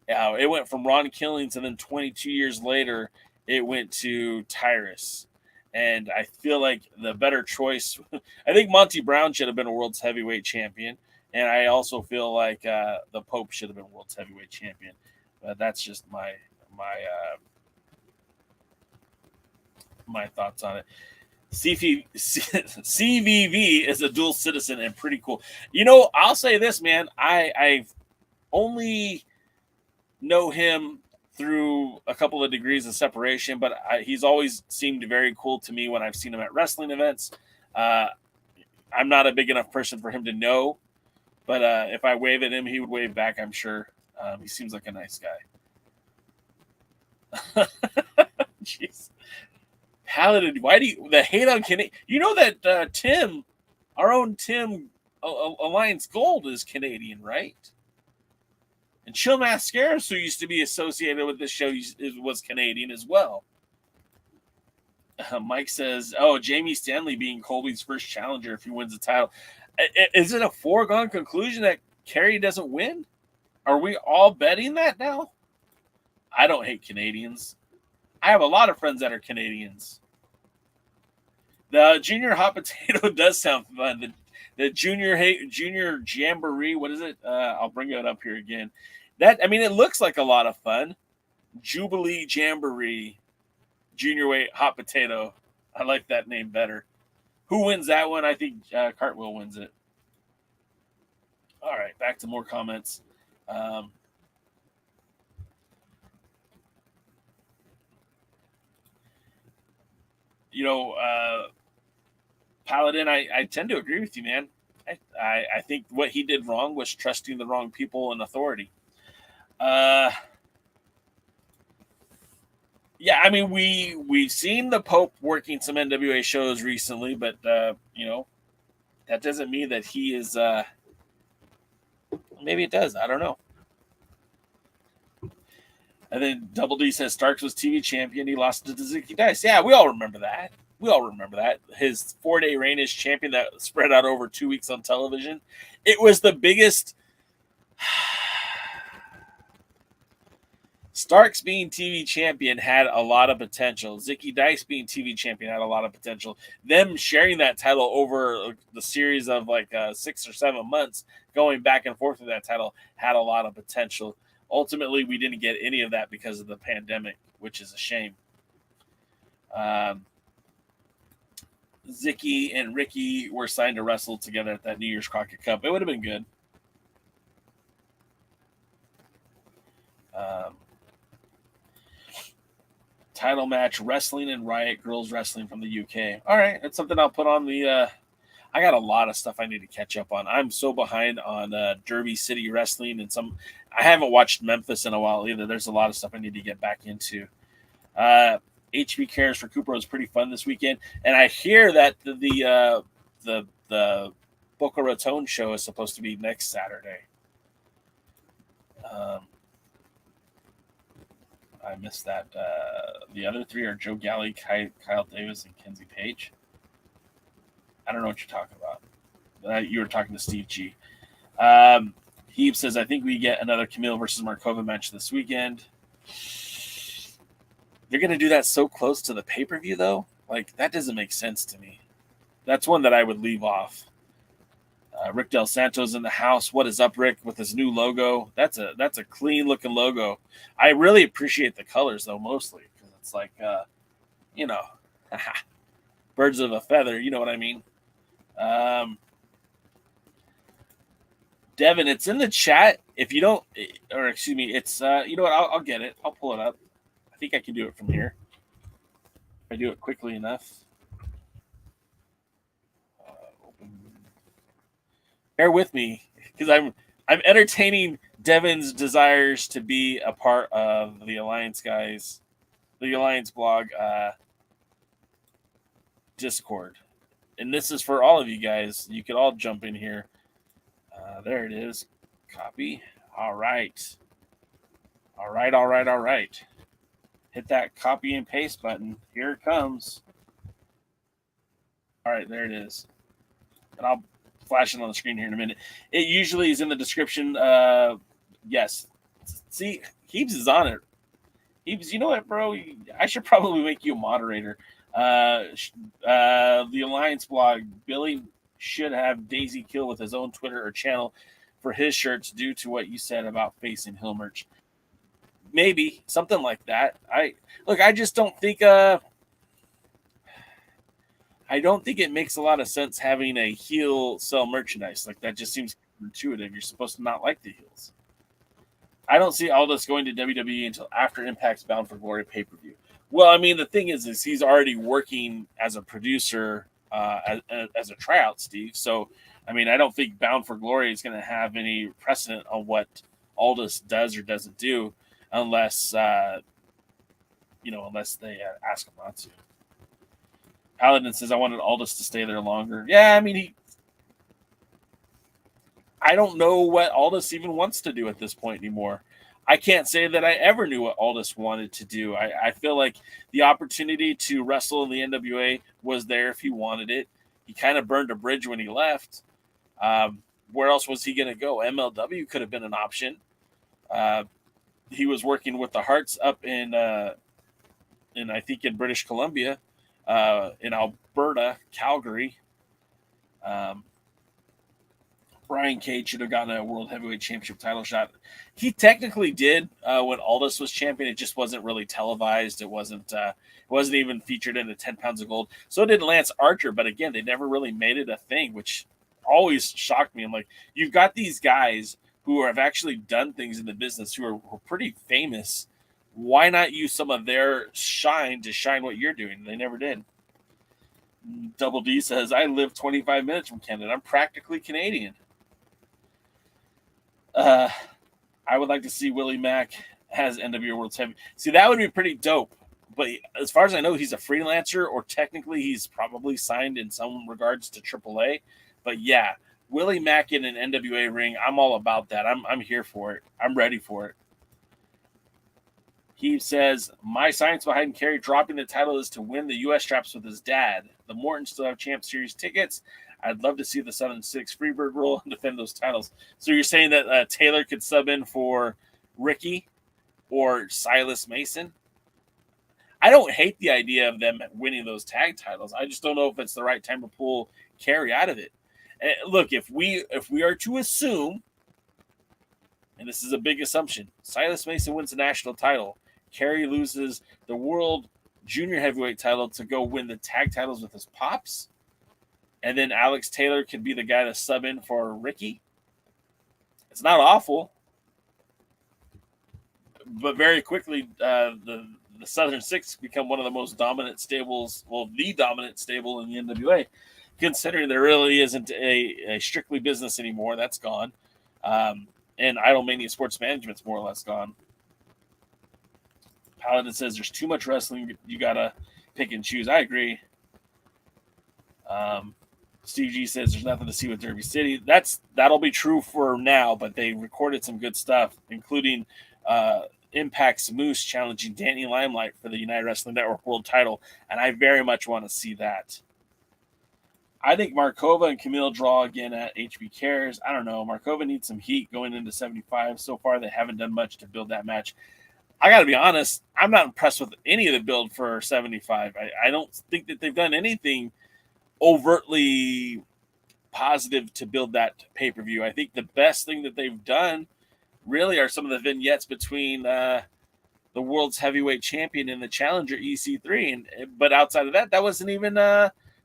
It went from Ron Killings, and then 22 years later, it went to Tyrus. And I feel like the better choice, I think Monty Brown should have been a world's heavyweight champion. And I also feel like the Pope should have been world's heavyweight champion. But that's just my thoughts on it. CVV is a dual citizen and pretty cool. I'll say this, man. I only know him through a couple of degrees of separation, but he's always seemed very cool to me when I've seen him at wrestling events. I'm not a big enough person for him to know, but if I wave at him, he would wave back, I'm sure. He seems like a nice guy. Jeez. Paladin, why do you the hate on Canadian? You know that Tim, our own Tim Alliance Gold, is Canadian, right? And Chill Mascaras, who used to be associated with this show, was Canadian as well. Mike says, Jamie Stanley being Colby's first challenger if he wins the title. Is it a foregone conclusion that Kerry doesn't win? Are we all betting that now? I don't hate Canadians. I have a lot of friends that are Canadians. The Junior Hot Potato does sound fun. The Junior Jamboree, what is it? I'll bring it up here again. It looks like a lot of fun. Jubilee Jamboree, Junior Weight Hot Potato. I like that name better. Who wins that one? I think Cartwheel wins it. All right, back to more comments. Paladin, I tend to agree with you, man. I think what he did wrong was trusting the wrong people in authority. We've seen the Pope working some NWA shows recently, but that doesn't mean that he is. Maybe it does. I don't know. And then Double D says Starks was TV champion. He lost to Zicky Dice. Yeah, we all remember that. His 4-day reign as champion that spread out over 2 weeks on television. It was the biggest. Starks being TV champion had a lot of potential. Zicky Dice being TV champion had a lot of potential. Them sharing that title over the series of like 6 or 7 months, going back and forth with that title, had a lot of potential. Ultimately, we didn't get any of that because of the pandemic, which is a shame. Zicky and Ricky were signed to wrestle together at that New Year's Crockett Cup. It would have been good. Title match, Wrestling and Riot Girls Wrestling from the UK. All right, that's something I'll put on the I got a lot of stuff I need to catch up on. I'm so behind on Derby City Wrestling and I haven't watched Memphis in a while either. There's a lot of stuff I need to get back into. HB Cares for Cooper was pretty fun this weekend, and I hear that the Boca Raton show is supposed to be next Saturday. I missed that. The other three are Joe Galley, Kyle Davis, and Kenzie Page. I don't know what you're talking about. You were talking to Steve G. Heap says, I think we get another Camille versus Markova match this weekend. They're going to do that so close to the pay-per-view, though? Like, that doesn't make sense to me. That's one that I would leave off. Rick Del Santo's in the house. What is up, Rick, with his new logo? That's a clean-looking logo. I really appreciate the colors, though, mostly, because it's like, birds of a feather. You know what I mean? Devin, it's in the chat. If you don't, or excuse me, it's, you know what? I'll get it. I'll pull it up. I think I can do it from here. If I do it quickly enough. Bear with me, because I'm entertaining Devin's desires to be a part of the Alliance guys, the Alliance blog Discord, and this is for all of you guys. You could all jump in here. There it is. Copy. All right. Hit that copy and paste button. Here it comes. All right, there it is. And I'll flash it on the screen here in a minute. It usually is in the description. Yes. See, Heebs is on it. Heebs, you know what, bro? I should probably make you a moderator. The Alliance blog, Billy should have Daisy Kill with his own Twitter or channel for his shirts due to what you said about facing Hill merch. Maybe something like that. I just don't think I don't think it makes a lot of sense having a heel sell merchandise. Like, that just seems intuitive. You're supposed to not like the heels. I don't see Aldis going to WWE until after Impact's Bound for Glory pay-per-view. Well, I mean, the thing is he's already working as a producer as a tryout, Steve. So, I mean, I don't think Bound for Glory is going to have any precedent on what Aldis does or doesn't do unless, unless they ask him not to. Paladin says, I wanted Aldis to stay there longer. Yeah, I mean, I don't know what Aldis even wants to do at this point anymore. I can't say that I ever knew what Aldis wanted to do. I feel like the opportunity to wrestle in the NWA was there if he wanted it. He kind of burned a bridge when he left. Where else was he going to go? MLW could have been an option. He was working with the Hearts up in I think in British Columbia, in Alberta, Calgary. Brian Cage should have gotten a World Heavyweight Championship title shot. He technically did when Aldis was champion. It just wasn't really televised. It wasn't even featured in the 10 pounds of gold. So did Lance Archer, but again, they never really made it a thing, which always shocked me. I'm like, you've got these guys who have actually done things in the business who are pretty famous. Why not use some of their shine to shine what you're doing? They never did. Double D says, I live 25 minutes from Canada. I'm practically Canadian. I would like to see Willie Mack as NWA World's Heavy. See, that would be pretty dope. But as far as I know, he's a freelancer, or technically he's probably signed in some regards to AAA. But yeah, Willie Mack in an NWA ring, I'm all about that. I'm here for it. I'm ready for it. He says, my science behind Kerry dropping the title is to win the U.S. straps with his dad. The Mortons still have Champ Series tickets. I'd love to see the 7-6 Freebird rule and defend those titles. So you're saying that Taylor could sub in for Ricky, or Silas Mason. I don't hate the idea of them winning those tag titles. I just don't know if it's the right time to pull Kerry out of it. And look, if we are to assume, and this is a big assumption, Silas Mason wins the national title, Kerry loses the world junior heavyweight title to go win the tag titles with his pops, and then Alex Taylor could be the guy to sub in for Ricky. It's not awful, but very quickly the Southern Six become one of the most dominant stables, well, the dominant stable in the NWA, considering there really isn't a strictly business anymore. That's gone. And Idolmania Sports Management's more or less gone. Paladin says there's too much wrestling. You got to pick and choose. I agree. Steve G says there's nothing to see with Derby City. That'll be true for now, but they recorded some good stuff, including Impact's Moose challenging Danny Limelight for the United Wrestling Network World Title, and I very much want to see that. I think Markova and Camille draw again at HB Cares. I don't know. Markova needs some heat going into 75. So far, they haven't done much to build that match. I got to be honest, I'm not impressed with any of the build for 75. I don't think that they've done anything overtly positive to build that pay-per-view. I think the best thing that they've done really are some of the vignettes between the world's heavyweight champion and the challenger EC3. But outside of that, that wasn't even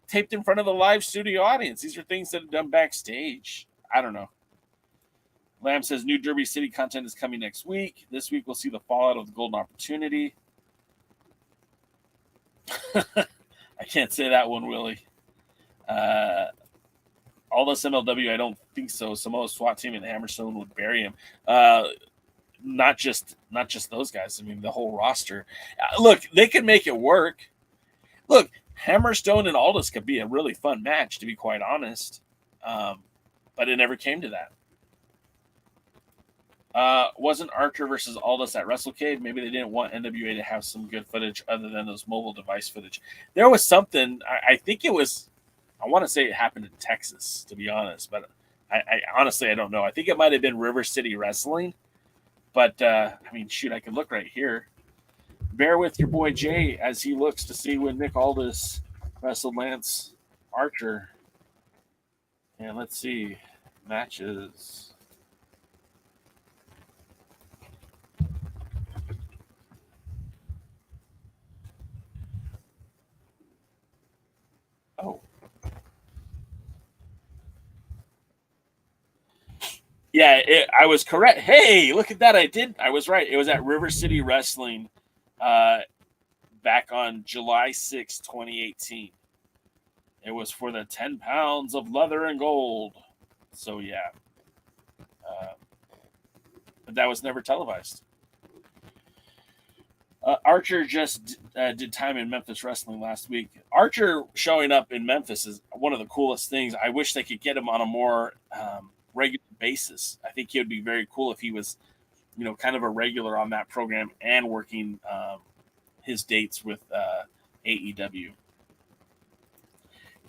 taped in front of a live studio audience. These are things that are done backstage. I don't know. Lamb says new Derby City content is coming next week. This week we'll see the fallout of the Golden Opportunity. I can't say that one, Willie. All this MLW, I don't think so. Samoa SWAT team and Hammerstone would bury him. Not just those guys. I mean, the whole roster. Look, they could make it work. Look, Hammerstone and Aldous could be a really fun match, to be quite honest. But it never came to that. Wasn't Archer versus Aldous at WrestleCade? Maybe they didn't want NWA to have some good footage other than those mobile device footage. There was something, I think it was, I want to say it happened in Texas, to be honest, but I honestly, I don't know. I think it might have been River City Wrestling, but I mean, shoot, I can look right here. Bear with your boy Jay as he looks to see when Nick Aldis wrestled Lance Archer. And let's see, matches. Oh. Yeah, I was correct. Hey, look at that. I was right. It was at River City Wrestling back on July 6, 2018. It was for the 10 pounds of leather and gold. So, yeah. But that was never televised. Archer just did time in Memphis Wrestling last week. Archer showing up in Memphis is one of the coolest things. I wish they could get him on a more regular basis. I think he would be very cool if he was, kind of a regular on that program and working his dates with AEW.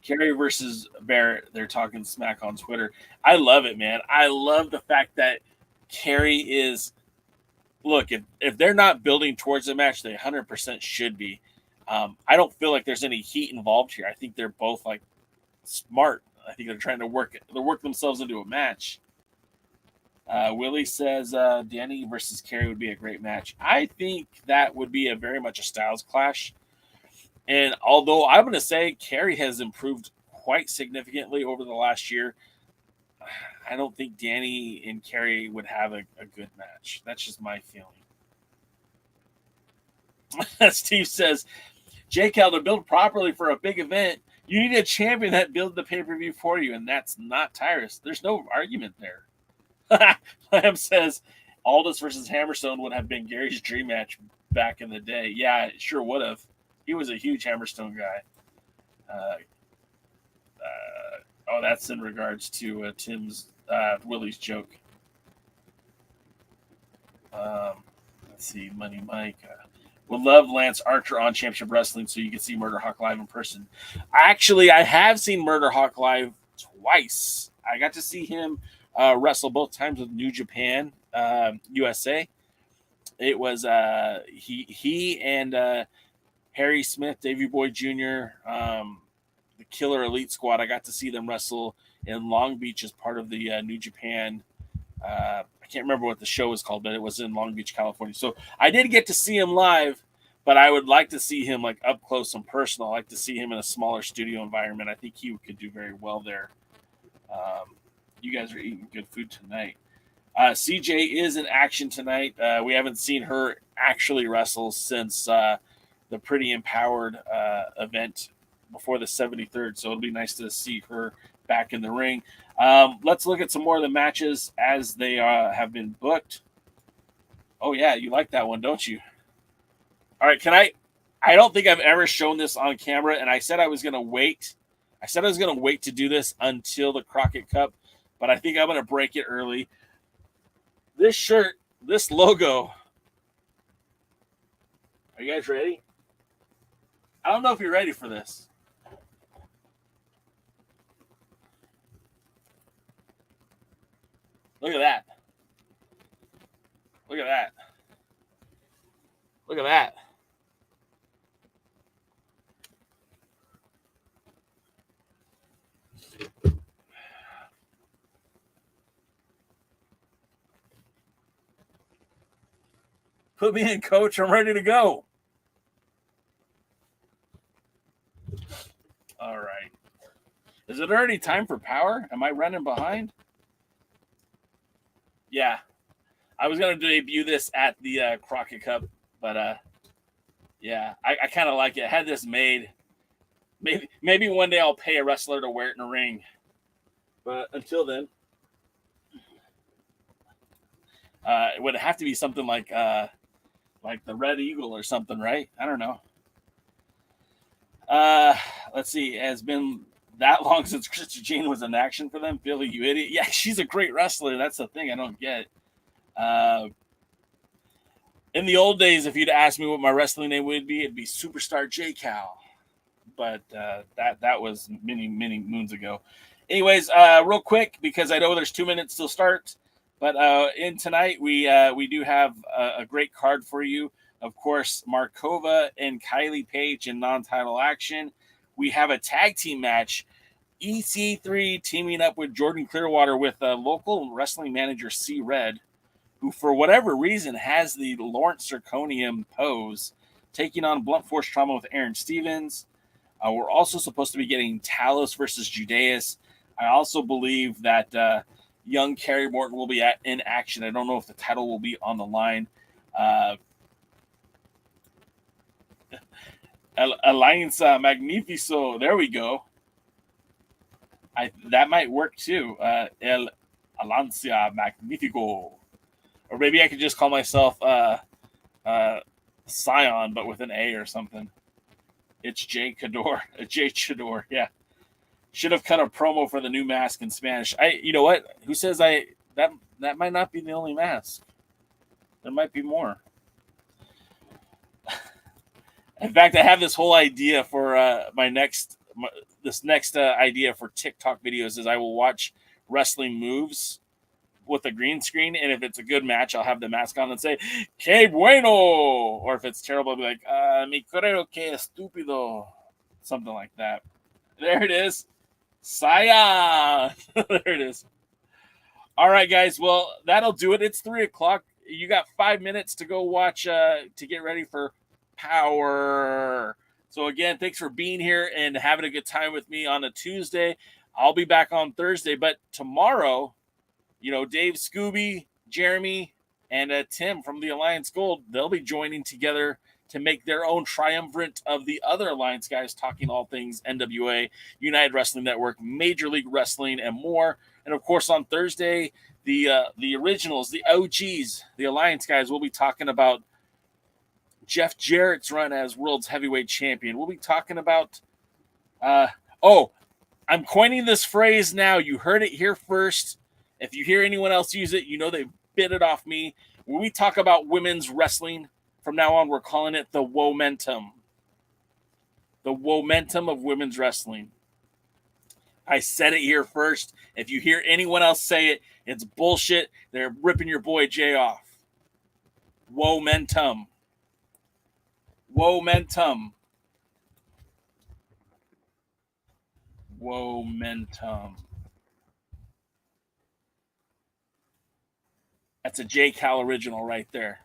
Kerry versus Barrett, they're talking smack on Twitter. I love it, man. I love the fact that Kerry is... Look, if they're not building towards the match, they 100% should be. I don't feel like there's any heat involved here. I think they're both like smart. I think they're trying to work themselves into a match. Willie says Danny versus Kerry would be a great match. I think that would be very much a styles clash. And although I'm going to say Kerry has improved quite significantly over the last year, I don't think Danny and Kerry would have a good match. That's just my feeling. Steve says, J-Cal, to build properly for a big event, you need a champion that builds the pay-per-view for you, and that's not Tyrus. There's no argument there. Lamb says, Aldous versus Hammerstone would have been Gary's dream match back in the day. Yeah, it sure would have. He was a huge Hammerstone guy. That's in regards to Tim's Willie's joke. Let's see, Money Mike. Would love Lance Archer on Championship Wrestling so you can see Murder Hawk live in person. Actually, I have seen Murder Hawk live twice. I got to see him wrestle both times with New Japan USA. it was he and Harry Smith, Davey Boy Jr., the Killer Elite Squad. I got to see them wrestle in Long Beach as part of the New Japan. I can't remember what the show was called, but it was in Long Beach, California. So I did get to see him live, but I would like to see him like up close and personal. I like to see him in a smaller studio environment. I think he could do very well there. You guys are eating good food tonight. CJ is in action tonight. We haven't seen her actually wrestle since the Pretty Empowered event before the 73rd, so it'll be nice to see her back in the ring. Let's look at some more of the matches as they have been booked. Oh, yeah, you like that one, don't you? All right, I don't think I've ever shown this on camera, and I said I was going to wait. I said I was going to wait to do this until the Crockett Cup, but I think I'm going to break it early. This shirt, this logo. Are you guys ready? I don't know if you're ready for this. Look at that. Look at that. Look at that. Put me in, coach. I'm ready to go. All right. Is it already time for power? Am I running behind? Yeah. I was going to debut this at the Crockett Cup, but yeah, I kind of like it. I had this made. Maybe one day I'll pay a wrestler to wear it in a ring. But until then, it would have to be something like the Red Eagle or something, right? I don't know. Let's see. It has been that long since Christy Jane was in action for them. Billy, you idiot. Yeah, she's a great wrestler. That's the thing I don't get. In the old days, if you'd asked me what my wrestling name would be, it'd be Superstar J Cal. But that was many moons ago. Anyways, real quick, because I know there's 2 minutes till start. But in tonight, we do have a great card for you. Of course, Markova and Kylie Page in non-title action. We have a tag team match. EC3 teaming up with Jordan Clearwater with local wrestling manager C Red, who for whatever reason has the Lawrence Zirconium pose, taking on Blunt Force Trauma with Aaron Stevens. We're also supposed to be getting Talos versus Judeus. I also believe that young Kerry Morton will be in action. I don't know if the title will be on the line. Alianza Magnifico. There we go. That might work too. El Alianza Magnifico. Or maybe I could just call myself Scion, but with an A or something. It's Jay Cador. Jay Chador, yeah. Should have cut a promo for the new mask in Spanish. You know what? Who says that might not be the only mask? There might be more. In fact, I have this whole idea for this next idea for TikTok videos is I will watch wrestling moves with a green screen, and if it's a good match, I'll have the mask on and say, "Que bueno!" Or if it's terrible, I'll be like, "Mi creo que estúpido," something like that. There it is, Saya. There it is. All right, guys. Well, that'll do it. It's 3:00. You got 5 minutes to go watch to get ready for Power. So again, thanks for being here and having a good time with me on a Tuesday. I'll be back on Thursday, but tomorrow, Dave, Scooby, Jeremy, and Tim from the Alliance Gold, they'll be joining together to make their own triumvirate of the other Alliance guys talking all things NWA, United Wrestling Network, Major League Wrestling, and more. And of course, on Thursday, the originals, the OGs, the Alliance guys, will be talking about Jeff Jarrett's run as world's heavyweight champion. We'll be talking about, I'm coining this phrase now. You heard it here first. If you hear anyone else use it, they bit it off me. When we talk about women's wrestling, from now on, we're calling it the Womentum. The Womentum of women's wrestling. I said it here first. If you hear anyone else say it, it's bullshit. They're ripping your boy Jay off. Womentum. Womentum. Womentum. That's a J. Cal original right there.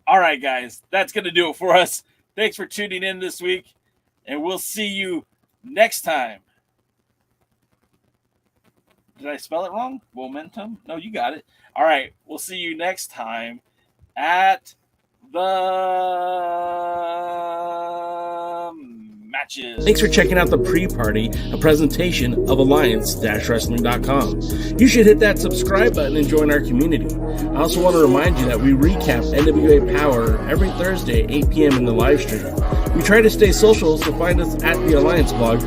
All right, guys, that's going to do it for us. Thanks for tuning in this week, and we'll see you next time. Did I spell it wrong? Momentum? No, you got it. All right, we'll see you next time at the matches. Thanks for checking out the pre-party, a presentation of alliance-wrestling.com. You should hit that subscribe button and join our community. I also want to remind you that we recap NWA Power every Thursday at 8 p.m. in the live stream. We try to stay social, so find us at the Alliance blog